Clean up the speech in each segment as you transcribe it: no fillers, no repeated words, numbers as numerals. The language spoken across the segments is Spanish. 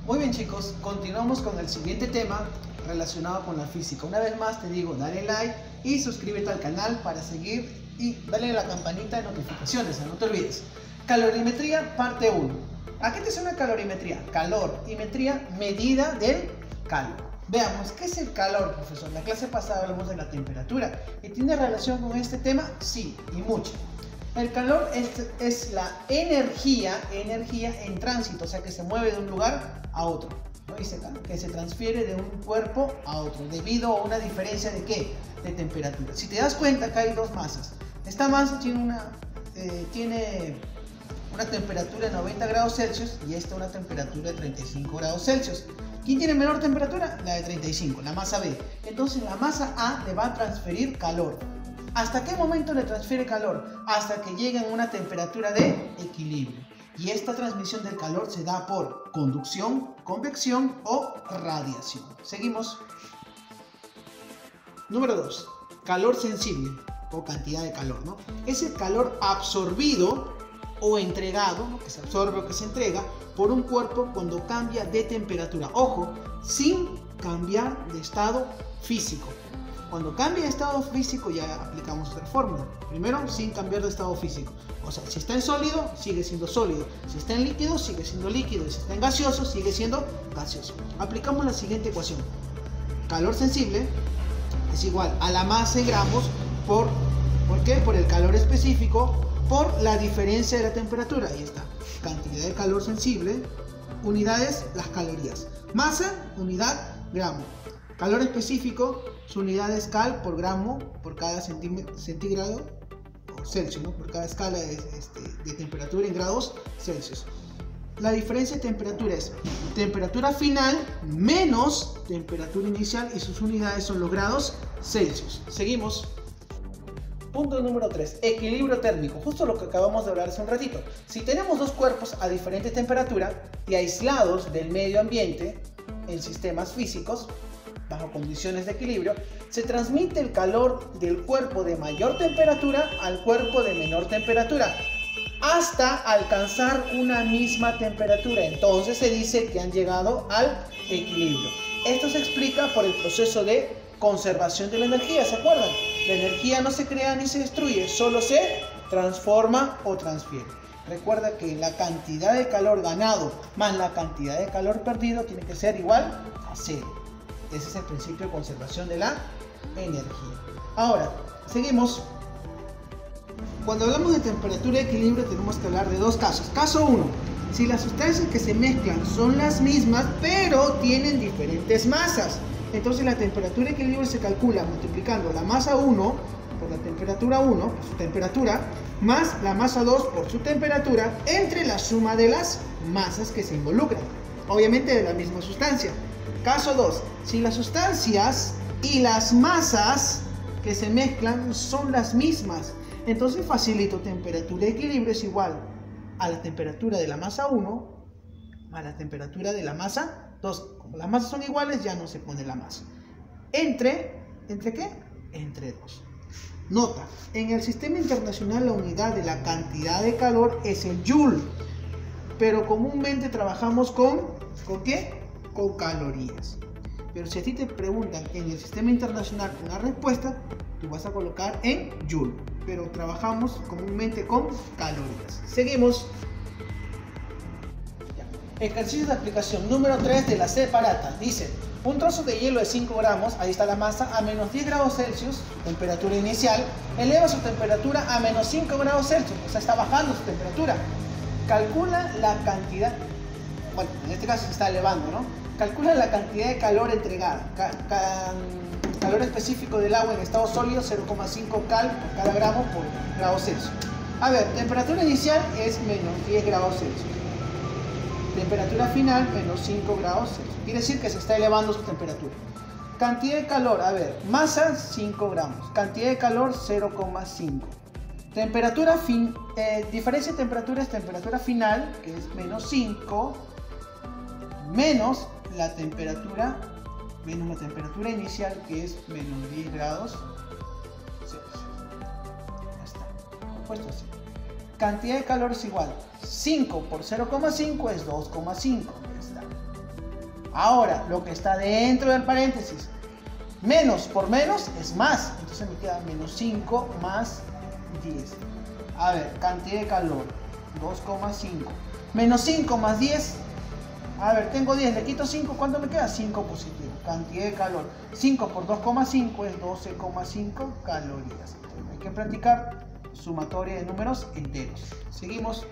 Muy bien chicos, continuamos con el siguiente tema relacionado con la física. Una vez más te digo, dale like y suscríbete al canal para seguir y dale a la campanita de notificaciones, no te olvides. Calorimetría parte 1. ¿A qué te suena calorimetría? Calorimetría, medida del calor. Veamos, ¿qué es el calor, profesor? En la clase pasada hablamos de la temperatura. ¿Y tiene relación con este tema? Sí, y mucho. El calor es la energía en tránsito, o sea que se mueve de un lugar a otro, ¿no? Y que se transfiere de un cuerpo a otro, debido a una diferencia de ¿qué? De temperatura. Si te das cuenta, acá hay dos masas. Esta masa tiene una temperatura de 90 grados Celsius y esta una temperatura de 35 grados Celsius. ¿Quién tiene menor temperatura? La de 35, la masa B. Entonces la masa A le va a transferir calor. ¿Hasta qué momento le transfiere calor? Hasta que llegue a una temperatura de equilibrio. Y esta transmisión del calor se da por conducción, convección o radiación. Seguimos. Número 2. Calor sensible o cantidad de calor, ¿no? Es el calor absorbido o entregado, ¿no? Que se absorbe o que se entrega por un cuerpo cuando cambia de temperatura. Ojo, sin cambiar de estado físico. Cuando cambia de estado físico ya aplicamos otra fórmula. Primero, sin cambiar de estado físico. O sea, si está en sólido, sigue siendo sólido. Si está en líquido, sigue siendo líquido. Y si está en gaseoso, sigue siendo gaseoso. Aplicamos la siguiente ecuación. Calor sensible es igual a la masa en gramos ¿por qué? Por el calor específico, por la diferencia de la temperatura. Ahí está. Cantidad de calor sensible, unidades, las calorías. Masa, unidad, gramo. Calor específico, su unidad es cal por gramo por cada centígrado o Celsius, ¿no? Por cada escala de temperatura en grados Celsius. La diferencia de temperatura es temperatura final menos temperatura inicial y sus unidades son los grados Celsius. Seguimos. Punto número 3. Equilibrio térmico. Justo lo que acabamos de hablar hace un ratito. Si tenemos dos cuerpos a diferente temperatura y aislados del medio ambiente en sistemas físicos, bajo condiciones de equilibrio, se transmite el calor del cuerpo de mayor temperatura al cuerpo de menor temperatura hasta alcanzar una misma temperatura. Entonces se dice que han llegado al equilibrio. Esto se explica por el proceso de conservación de la energía, ¿se acuerdan? La energía no se crea ni se destruye, solo se transforma o transfiere. Recuerda que la cantidad de calor ganado más la cantidad de calor perdido tiene que ser igual a 0. Ese es el principio de conservación de la energía. Ahora, seguimos. Cuando hablamos de temperatura y equilibrio tenemos que hablar de dos casos. Caso 1. Si las sustancias que se mezclan son las mismas, pero tienen diferentes masas. Entonces la temperatura de equilibrio se calcula multiplicando la masa 1 por la temperatura 1, por su temperatura, más la masa 2 por su temperatura, entre la suma de las masas que se involucran. Obviamente de la misma sustancia. Caso 2. Si las sustancias y las masas que se mezclan son las mismas, entonces facilito, temperatura de equilibrio es igual a la temperatura de la masa 1 a la temperatura de la masa 2. Como las masas son iguales, ya no se pone la masa. ¿Entre qué? Entre 2. Nota, en el sistema internacional la unidad de la cantidad de calor es el joule, pero comúnmente trabajamos ¿con qué? Con calorías. Pero si a ti te preguntan en el sistema internacional una respuesta, tú vas a colocar en joule, pero trabajamos comúnmente con calorías. Seguimos. Ejercicio de aplicación número 3 de la separata. Dice, un trozo de hielo de 5 gramos, ahí está la masa, a menos 10 grados Celsius, temperatura inicial, eleva su temperatura a menos 5 grados Celsius, o sea, está bajando su temperatura. Calcula la cantidad, bueno, en este caso se está elevando, ¿no? Calcula la cantidad de calor entregada. Calor específico del agua en estado sólido, 0,5 cal por cada gramo por grado Celsius. A ver, temperatura inicial es menos 10 grados Celsius. Temperatura final, menos 5 grados Celsius. Quiere decir que se está elevando su temperatura. Cantidad de calor, a ver, masa 5 gramos. Cantidad de calor 0,5. Temperatura diferencia de temperatura es temperatura final, que es menos 5, menos la temperatura inicial, que es menos 10 grados Celsius. Ya está, puesto así. Cantidad de calor es igual, 5 por 0,5 es 2,5. Ya está. Ahora, lo que está dentro del paréntesis, menos por menos es más. Entonces me queda menos 5 más 10. A ver, cantidad de calor, 2,5. Menos 5 más 10. A ver, tengo 10, le quito 5, ¿cuánto me queda? 5 positivo. Cantidad de calor. 5 por 2,5 es 12,5 calorías. Hay que practicar sumatoria de números enteros. Seguimos.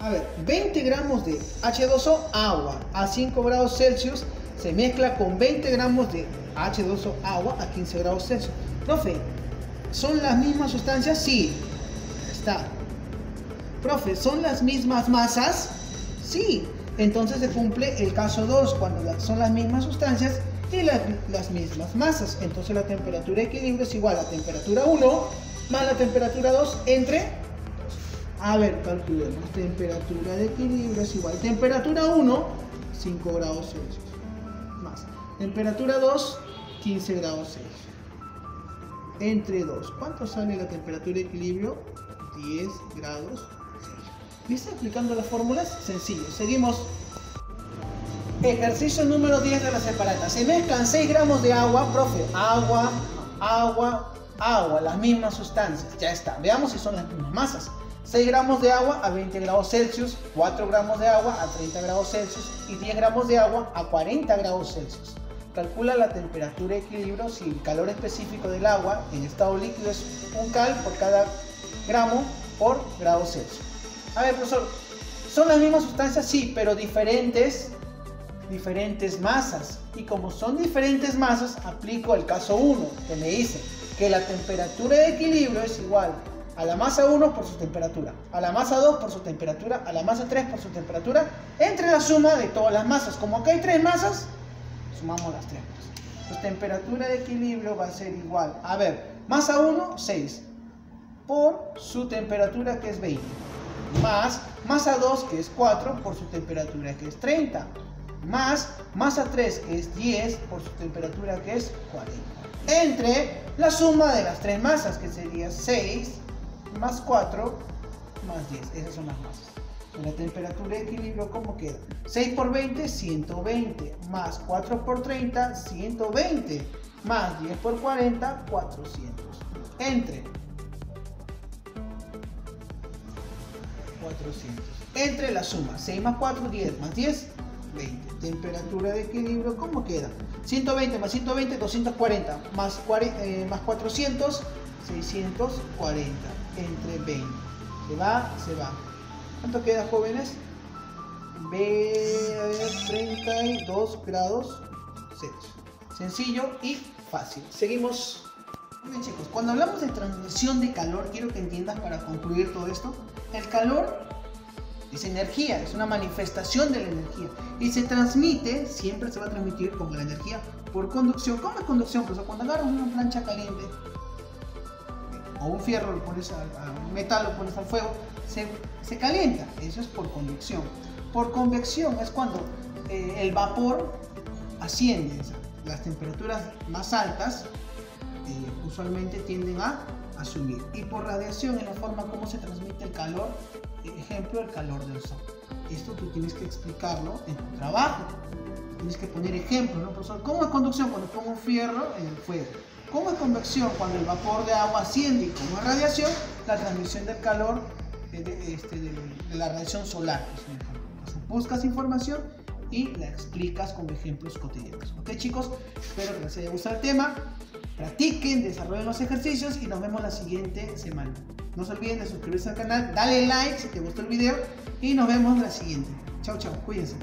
A ver, 20 gramos de H2O, agua, a 5 grados Celsius, se mezcla con 20 gramos de H2O, agua, a 15 grados Celsius. Profe, ¿son las mismas sustancias? Sí. Está. Profe, ¿son las mismas masas? Sí. Entonces se cumple el caso 2, cuando son las mismas sustancias y las mismas masas. Entonces la temperatura de equilibrio es igual a temperatura 1 más la temperatura 2 entre 2. A ver, calculemos. Temperatura de equilibrio es igual a temperatura 1, 5 grados Celsius. Más temperatura 2, 15 grados Celsius. Entre 2. ¿Cuánto sale la temperatura de equilibrio? 10 grados Celsius. ¿Viste? Aplicando las fórmulas, sencillo. Seguimos. Ejercicio número 10 de la separata. Se mezclan 6 gramos de agua, profe. Agua, agua, agua. Las mismas sustancias. Ya está. Veamos si son las mismas masas. 6 gramos de agua a 20 grados Celsius, 4 gramos de agua a 30 grados Celsius y 10 gramos de agua a 40 grados Celsius. Calcula la temperatura de equilibrio si el calor específico del agua en estado líquido es 1 cal por cada gramo por grado Celsius. A ver, profesor, ¿son las mismas sustancias? Sí, pero diferentes masas. Y como son diferentes masas, aplico el caso 1, que me dice que la temperatura de equilibrio es igual a la masa 1 por su temperatura, a la masa 2 por su temperatura, a la masa 3 por su temperatura, entre la suma de todas las masas. Como aquí hay 3 masas, sumamos las 3 masas. Pues temperatura de equilibrio va a ser igual, a ver, masa 1, 6, por su temperatura que es 20. Más masa 2 que es 4 por su temperatura que es 30, más masa 3 que es 10 por su temperatura que es 40, entre la suma de las 3 masas que sería 6 más 4 más 10, esas son las masas. La temperatura de equilibrio, ¿cómo queda? 6 por 20, 120, más 4 por 30, 120, más 10 por 40, 400, entre 400. Entre la suma, 6 más 4, 10, más 10, 20. Temperatura de equilibrio, ¿cómo queda? 120 más 120, 240, más 400, 640, entre 20. Se va, se va. ¿Cuánto queda, jóvenes? 32 grados Celsius. Sencillo y fácil. Seguimos. Muy bien, chicos, cuando hablamos de transmisión de calor, quiero que entiendas para concluir todo esto. El calor es energía, es una manifestación de la energía y se transmite, siempre se va a transmitir como la energía por conducción. ¿Cómo es conducción? Pues cuando agarras una plancha caliente o un fierro, lo pones un metal, lo pones al fuego, se calienta. Eso es por conducción. Por convección es cuando el vapor asciende. Las temperaturas más altas usualmente tienden a subir. Y por radiación es la forma como se transmite el calor. Ejemplo, el calor del sol. Esto tú tienes que explicarlo en tu trabajo. Tienes que poner ejemplos, ¿no, profesor? ¿Cómo es conducción? Cuando pongo un fierro en el fuego. ¿Cómo es convección? Cuando el vapor de agua asciende. Y como es radiación, la transmisión del calor de la radiación solar. Entonces, buscas información y la explicas con ejemplos cotidianos. ¿Ok, chicos? Espero que les haya gustado el tema. Practiquen, desarrollen los ejercicios y nos vemos la siguiente semana. No se olviden de suscribirse al canal, dale like si te gustó el video y nos vemos la siguiente. Chao, chao, cuídense.